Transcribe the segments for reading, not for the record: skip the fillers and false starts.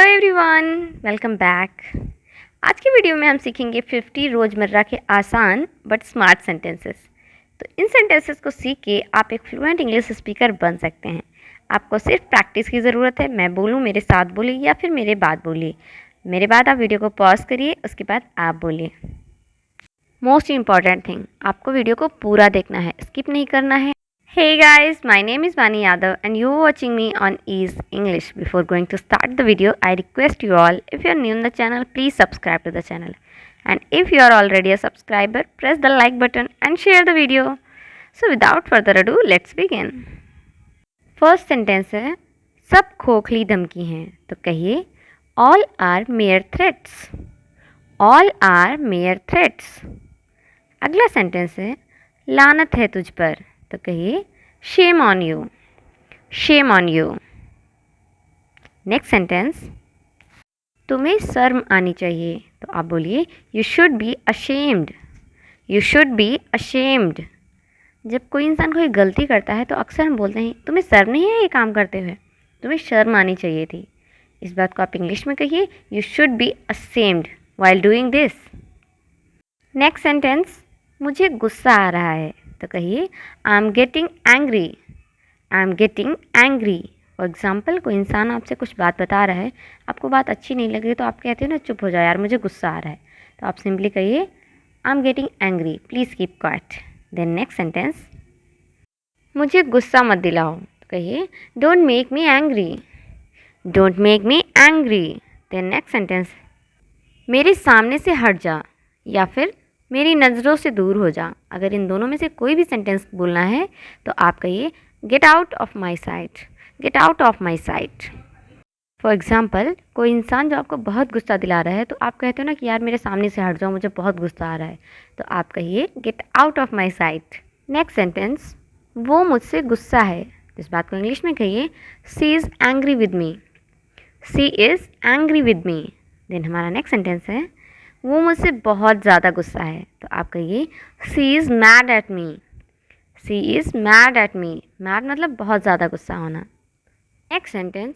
Everyone, welcome back. आज की video में हम सीखेंगे 50 रोज़मर्रा के आसान बट स्मार्ट सेंटेंसेस। तो इन सेंटेंसेस को सीख के आप एक फ्लुएंट इंग्लिश स्पीकर बन सकते हैं। आपको सिर्फ प्रैक्टिस की ज़रूरत है। मैं बोलूँ, मेरे साथ बोलिए या फिर मेरे बाद बोलिए। मेरे बाद आप वीडियो को पॉज करिए, उसके बाद आप बोलिए। मोस्ट इम्पॉर्टेंट थिंग, आपको वीडियो को पूरा देखना है, स्किप नहीं करना है। Hey guys, my name is Vani Yadav and you're watching me on Ease English. Before going to start the video, I request you all, if you're new in the channel, please subscribe to the channel. And if you are already a subscriber, press the like button and share the video. So without further ado, let's begin. First sentence है, सब खोखली धमकी हैं। तो कहिए, all are mere threats. All are mere threats. अगला sentence है, लानत है तुझ पर। तो कहिए, shame on you, shame on you. Next sentence, तुम्हें शर्म आनी चाहिए। तो आप बोलिए, you should be ashamed, you should be ashamed. जब कोई इंसान कोई गलती करता है तो अक्सर हम बोलते हैं, तुम्हें शर्म नहीं है ये काम करते हुए, तुम्हें शर्म आनी चाहिए थी। इस बात को आप इंग्लिश में कहिए, you should be ashamed while doing this. Next sentence, मुझे गुस्सा आ रहा है। तो कहिए, I am getting angry, I am getting angry. For example, कोई इंसान आपसे कुछ बात बता रहा है, आपको बात अच्छी नहीं लग रही तो आप कहते हो ना, चुप हो जाओ यार, मुझे गुस्सा आ रहा है। तो आप सिंपली कहिए, I am getting angry, please keep quiet. Then next sentence, मुझे गुस्सा मत दिलाओ। तो कहिए, don't make me angry, don't make me angry. Then next sentence, मेरे सामने से हट जा या फिर मेरी नज़रों से दूर हो जा। अगर इन दोनों में से कोई भी सेंटेंस बोलना है तो आप कहिए, get out of my site, get out of my site. For example, कोई इंसान जो आपको बहुत गुस्सा दिला रहा है तो आप कहते हो ना कि यार मेरे सामने से हट जाओ, मुझे बहुत गुस्सा आ रहा है। तो आप कहिए, get out of my site. Next sentence, वो मुझसे गुस्सा है। इस बात को इंग्लिश में कहिए, she is angry with me, she is angry with me. Then हमारा नेक्स्ट सेंटेंस है, वो मुझसे बहुत ज़्यादा गुस्सा है। तो आप कहिए, she is mad at me, she is mad at me. Mad मतलब बहुत ज़्यादा गुस्सा होना। नेक्स्ट सेंटेंस,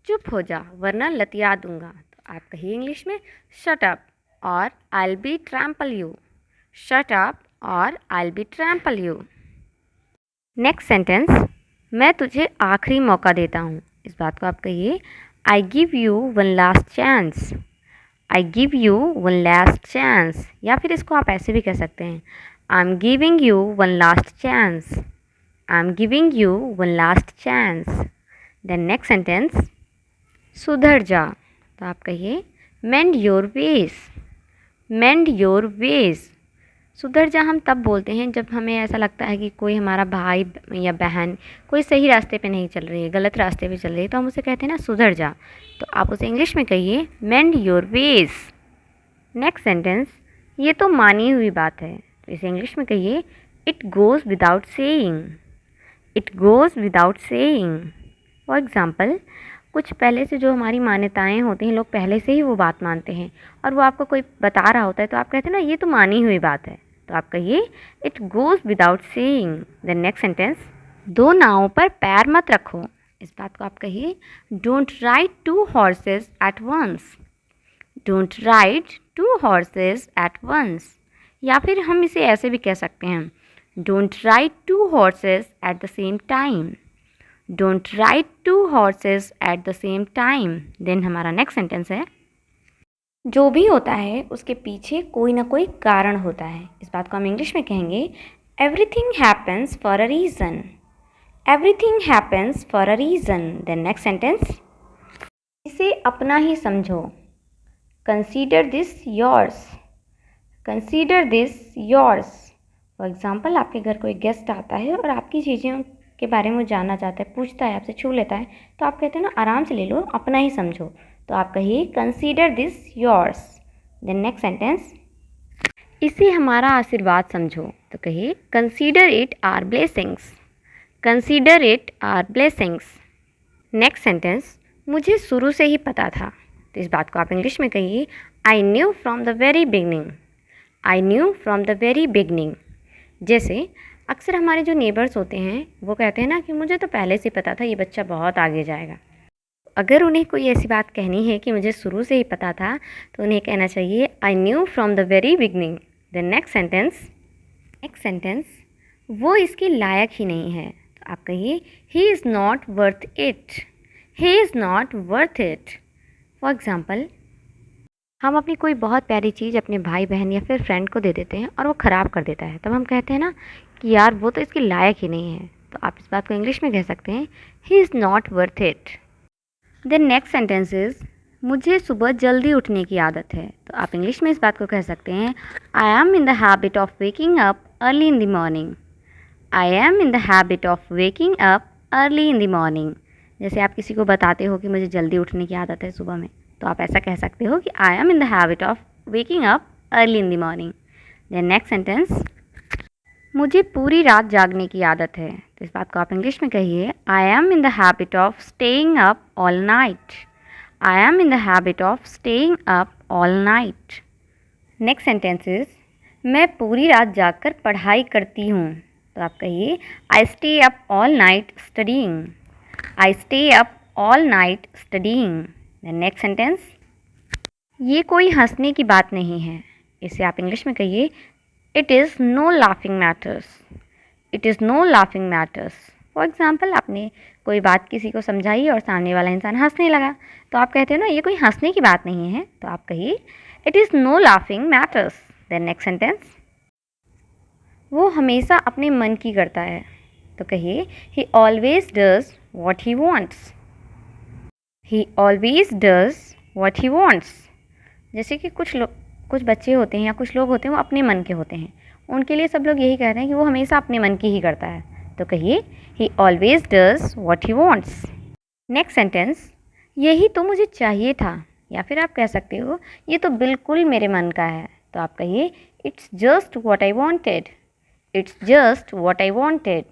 चुप हो जा वरना लतिया दूंगा। तो आप कहिए इंग्लिश में, शट अप और I will be trample you, shut up और I will be trample you. Next sentence, मैं तुझे आखिरी मौका देता हूँ। इस बात को आप कहिए, I give you one last chance, I give you one last chance. या फिर इसको आप ऐसे भी कह सकते हैं, I am giving you one last chance, I am giving you one last chance. Then next sentence, सुधर जा। तो आप कहिए, mend your ways, mend your ways. सुधर जा हम तब बोलते हैं जब हमें ऐसा लगता है कि कोई हमारा भाई या बहन कोई सही रास्ते पे नहीं चल रही है, गलत रास्ते पे चल रही है, तो हम उसे कहते हैं ना, सुधर जा। तो आप उसे इंग्लिश में कहिए, mend your veg. Next sentence, ये तो मानी हुई बात है। तो इसे इंग्लिश में कहिए, it goes without saying, it goes without saying. For example, कुछ पहले से जो हमारी मान्यताएं होती हैं, लोग पहले से ही वो बात मानते हैं और वो आपको कोई बता रहा होता है तो आप कहते हैं ना, ये तो मानी हुई बात है। तो आप कहिए, it goes without saying. Then next sentence, दो नावों पर पैर मत रखो। इस बात को आप कहिए, don't ride two horses at once, don't ride two horses at once. या फिर हम इसे ऐसे भी कह सकते हैं, don't ride two horses at the same time, don't ride two horses at the same time. Then हमारा नेक्स्ट सेंटेंस है, जो भी होता है उसके पीछे कोई ना कोई कारण होता है। इस बात को हम इंग्लिश में कहेंगे, everything happens for a reason, everything happens for a reason. Then next sentence, इसे अपना ही समझो, consider this yours, consider this yours. For example, आपके घर कोई गेस्ट आता है और आपकी चीज़ों के बारे में जानना चाहता है, पूछता है, आपसे छू लेता है, तो आप कहते हैं ना, आराम से ले लो, अपना ही समझो। तो आप कहिए, consider this yours. Then next sentence, इसे हमारा आशीर्वाद समझो। तो कहिए, consider it our blessings, consider it our blessings. Next sentence, मुझे शुरू से ही पता था। तो इस बात को आप इंग्लिश में कहिए, I knew from the very beginning, I knew from the very beginning. जैसे अक्सर हमारे जो नेबर्स होते हैं वो कहते हैं ना कि मुझे तो पहले से पता था ये बच्चा बहुत आगे जाएगा। अगर उन्हें कोई ऐसी बात कहनी है कि मुझे शुरू से ही पता था, तो उन्हें कहना चाहिए I knew from the very beginning. The next sentence, वो इसके लायक ही नहीं है। तो आप कहिए he is not worth it. He is not worth it. For example, हम अपनी कोई बहुत प्यारी चीज़ अपने भाई बहन या फिर फ्रेंड को दे देते हैं और वो ख़राब कर देता है, तब हम कहते हैं ना कि यार वो तो इसके लायक ही नहीं है। तो आप इस बात को इंग्लिश में कह सकते हैं he is not worth it. Then next sentence is मुझे सुबह जल्दी उठने की आदत है। तो आप इंग्लिश में इस बात को कह सकते हैं I am in the habit of waking up early in the morning. I am in the habit of waking up early in the morning. जैसे आप किसी को बताते हो कि मुझे जल्दी उठने की आदत है सुबह में, तो आप ऐसा कह सकते हो कि I am in the habit of waking up early in the morning. Then next sentence, मुझे पूरी रात जागने की आदत है। तो इस बात को आप इंग्लिश में कहिए I am in the habit of staying up all night. I am in the habit of staying up all night. Next sentence is मैं पूरी रात जागकर पढ़ाई करती हूँ। तो आप कहिए I stay up all night studying. I stay up all night studying. Next sentence, ये कोई हंसने की बात नहीं है। इसे आप इंग्लिश में कहिए it is no laughing matters. It is no laughing matters. For example, आपने कोई बात किसी को समझाई और सामने वाला इंसान हंसने लगा, तो आप कहते हो ना ये कोई हंसने की बात नहीं है, तो आप कहिए it is no laughing matters. Then next sentence, वो हमेशा अपने मन की करता है। तो कहिए he always does what he wants. He always does what he wants. जैसे कि कुछ बच्चे होते हैं या कुछ लोग होते हैं वो अपने मन के होते हैं, उनके लिए सब लोग यही कहते हैं कि वो हमेशा अपने मन की ही करता है। तो कहिए he always does what he wants. Next sentence, यही तो मुझे चाहिए था, या फिर आप कह सकते हो ये तो बिल्कुल मेरे मन का है। तो आप कहिए it's just what I wanted. It's just what I wanted.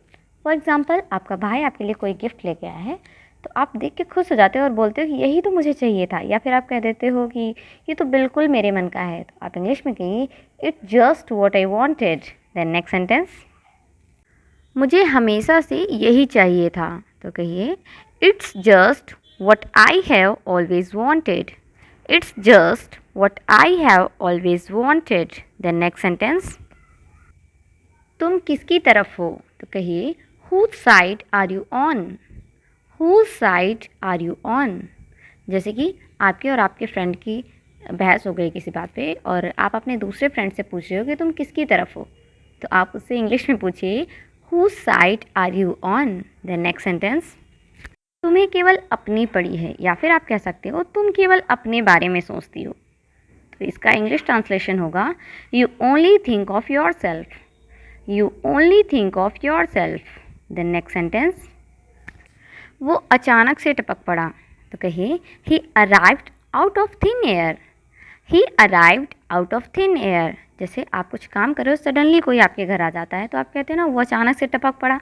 For example, आपका भाई आपके लिए कोई गिफ्ट लेके आया है, तो आप देख के खुश हो जाते हो और बोलते हो कि यही तो मुझे चाहिए था, या फिर आप कह देते हो कि ये तो बिल्कुल मेरे मन का है। तो आप इंग्लिश में कहिए it just what I wanted. Then next sentence, मुझे हमेशा से यही चाहिए था। तो कहिए it's just what I have always wanted. It's just what I have always wanted. Then next sentence, तुम किसकी तरफ हो। तो कहिए whose side are you on. Whose side are you on. जैसे कि आपके और आपके फ्रेंड की बहस हो गई किसी बात पे, और आप अपने दूसरे फ्रेंड से पूछ रहे हो कि तुम किसकी तरफ हो, तो आप उससे इंग्लिश में पूछिए whose side are you on. Then next sentence, तुम्हें केवल अपनी पड़ी है, या फिर आप कह सकते हो तुम केवल अपने बारे में सोचती हो। तो इसका इंग्लिश ट्रांसलेशन होगा you only think of yourself. You only think of yourself. Then next sentence, वो अचानक से टपक पड़ा। तो कहिए he arrived out of thin air. He arrived out of thin air. जैसे आप कुछ काम कर रहे हो, सडनली कोई आपके घर आ जाता है, तो आप कहते हैं ना वो अचानक से टपक पड़ा।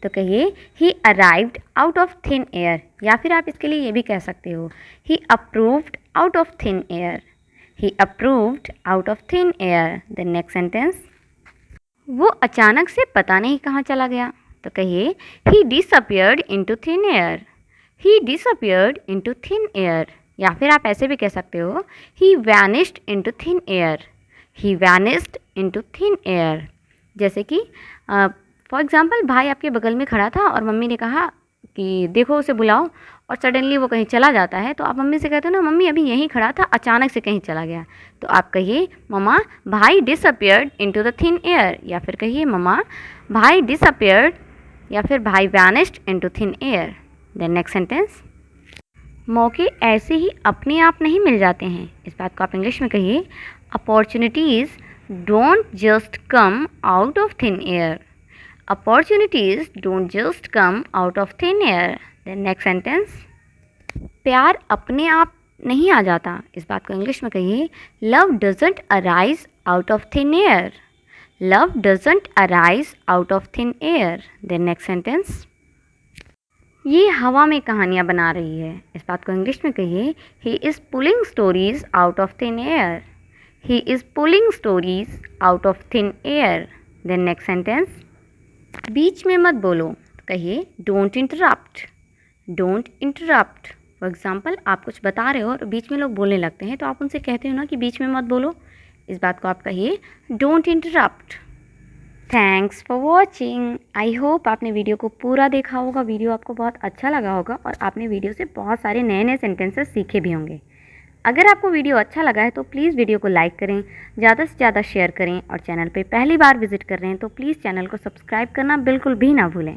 तो कहिए he arrived out of thin air, या फिर आप इसके लिए ये भी कह सकते हो he approved out of thin air. He approved out of thin air. Then next sentence, वो अचानक से पता नहीं कहाँ चला गया। तो कहिए ही डिसअपियर्ड इनटू थिन एयर। ही डिसअपियर्ड इनटू थिन एयर। या फिर आप ऐसे भी कह सकते हो ही वैनिश्ड इनटू थिन एयर। ही वैनिश्ड इनटू थिन एयर। जैसे कि फॉर एग्ज़ाम्पल, भाई आपके बगल में खड़ा था और मम्मी ने कहा कि देखो उसे बुलाओ, और सडनली वो कहीं चला जाता है, तो आप मम्मी से कहते हो ना मम्मी अभी यहीं खड़ा था, अचानक से कहीं चला गया। तो आप कहिए मम्मा भाई disappeared into the thin air. या फिर कहिए मम्मा भाई डिसअपियर्ड, या फिर भाई vanished into thin air. Then next sentence, मौके ऐसे ही अपने आप नहीं मिल जाते हैं। इस बात को आप इंग्लिश में कहिए opportunities don't just come out of thin air. Opportunities don't just come out of thin air. Then next sentence, प्यार अपने आप नहीं आ जाता। इस बात को इंग्लिश में कहिए love doesn't arise out of thin air. Love doesn't arise out of thin air. Then next sentence, ये हवा में कहानियाँ बना रही है। इस बात को इंग्लिश में कहिए he is pulling stories out of thin air. He is pulling stories out of thin air. Then next sentence, बीच में मत बोलो। कहिए don't interrupt. Don't interrupt. For example आप कुछ बता रहे हो और बीच में लोग बोलने लगते हैं, तो आप उनसे कहते हो ना कि बीच में मत बोलो। इस बात को आप कहिए don't interrupt. Thanks for watching. I hope आपने वीडियो को पूरा देखा होगा, वीडियो आपको बहुत अच्छा लगा होगा और आपने वीडियो से बहुत सारे नए नए सेंटेंसेस सीखे भी होंगे। अगर आपको वीडियो अच्छा लगा है तो प्लीज़ वीडियो को लाइक करें, ज़्यादा से ज़्यादा शेयर करें और चैनल पे पहली बार विजिट कर रहे हैं तो प्लीज़ चैनल को सब्सक्राइब करना बिल्कुल भी ना भूलें।